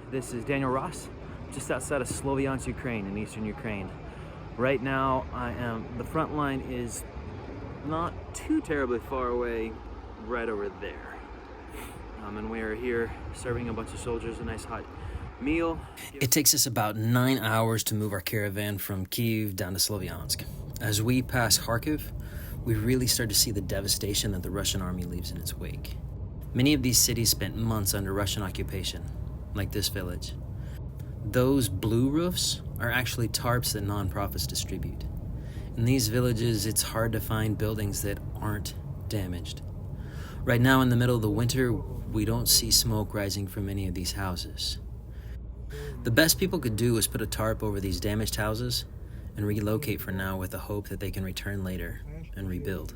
This is Daniel Ross, just outside of Sloviansk, Ukraine, in eastern Ukraine. Right now, the front line is not too terribly far away, right over there. And we are here serving a bunch of soldiers a nice hot meal. It takes us about 9 hours to move our caravan from Kyiv down to Sloviansk. As we pass Kharkiv, we really start to see the devastation that the Russian army leaves in its wake. Many of these cities spent months under Russian occupation, like this village. Those blue roofs are actually tarps that nonprofits distribute. In these villages, it's hard to find buildings that aren't damaged. Right now, in the middle of the winter, we don't see smoke rising from any of these houses. The best people could do is put a tarp over these damaged houses and relocate for now with the hope that they can return later and rebuild.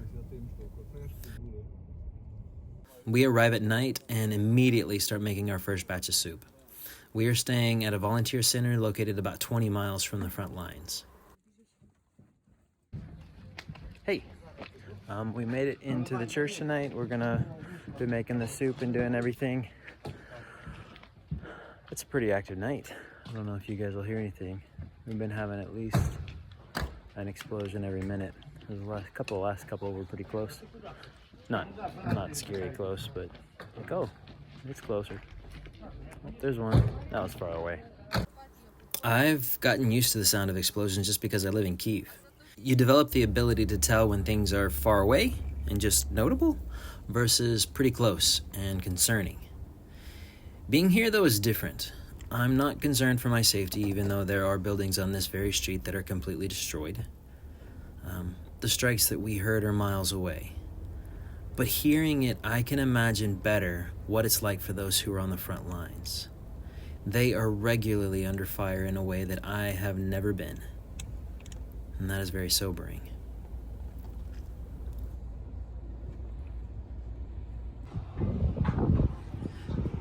We arrive at night and immediately start making our first batch of soup. We are staying at a volunteer center located about 20 miles from the front lines. Hey, we made it into the church tonight. We're gonna be making the soup and doing everything. It's a pretty active night. I don't know if you guys will hear anything. We've been having at least an explosion every minute. The last couple were pretty close. Not scary close, but like, oh, it's closer. Oh, there's one. That was far away. I've gotten used to the sound of explosions just because I live in Kyiv. You develop the ability to tell when things are far away and just notable versus pretty close and concerning. Being here, though, is different. I'm not concerned for my safety, even though there are buildings on this very street that are completely destroyed. The strikes that we heard are miles away. But hearing it, I can imagine better what it's like for those who are on the front lines. They are regularly under fire in a way that I have never been. And that is very sobering.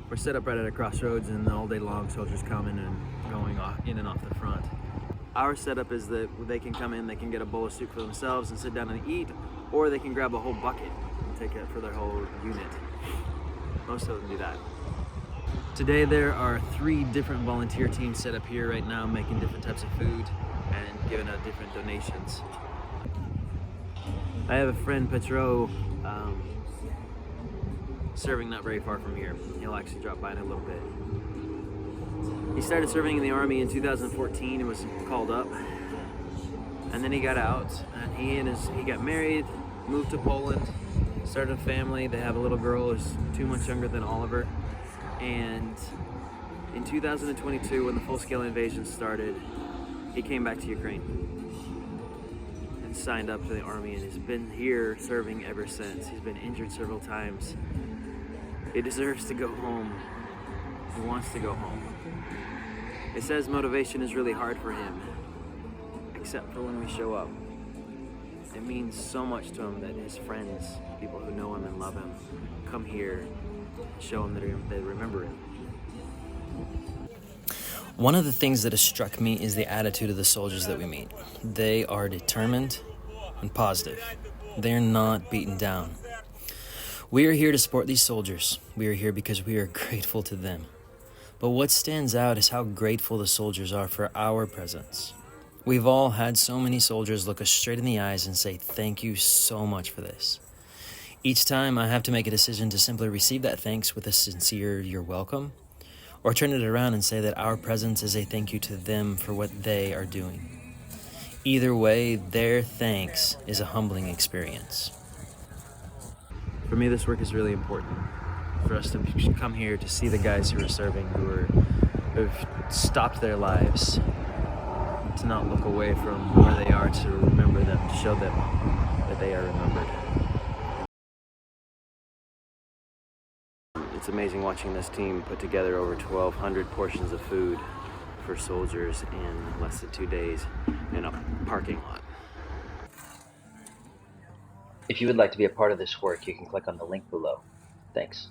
We're set up right at a crossroads, and all day long soldiers coming and going in and off the front. Our setup is that they can come in, they can get a bowl of soup for themselves and sit down and eat, or they can grab a whole bucket and take it for their whole unit. Most of them do that. Today there are 3 different volunteer teams set up here right now, making different types of food and giving out different donations. I have a friend, Petro, serving not very far from here. He'll actually drop by in a little bit. He started serving in the army in 2014 and was called up. And then he got out, and he got married, moved to Poland, started a family. They have a little girl who's 2 months younger than Oliver. And in 2022, when the full-scale invasion started, he came back to Ukraine and signed up for the army, and has been here serving ever since. He's been injured several times. He deserves to go home. He wants to go home. It says motivation is really hard for him, except for when we show up. It means so much to him that his friends, people who know him and love him, come here and show him that they remember him. One of the things that has struck me is the attitude of the soldiers that we meet. They are determined and positive. They're not beaten down. We are here to support these soldiers. We are here because we are grateful to them. But what stands out is how grateful the soldiers are for our presence. We've all had so many soldiers look us straight in the eyes and say, "Thank you so much for this." Each time I have to make a decision to simply receive that thanks with a sincere "you're welcome," or turn it around and say that our presence is a thank you to them for what they are doing. Either way, their thanks is a humbling experience. For me, this work is really important. For us to come here to see the guys who are serving, who've stopped their lives, to not look away from where they are, to remember them, to show them that they are remembered. It's amazing watching this team put together over 1,200 portions of food for soldiers in less than 2 days in a parking lot. If you would like to be a part of this work, you can click on the link below. Thanks.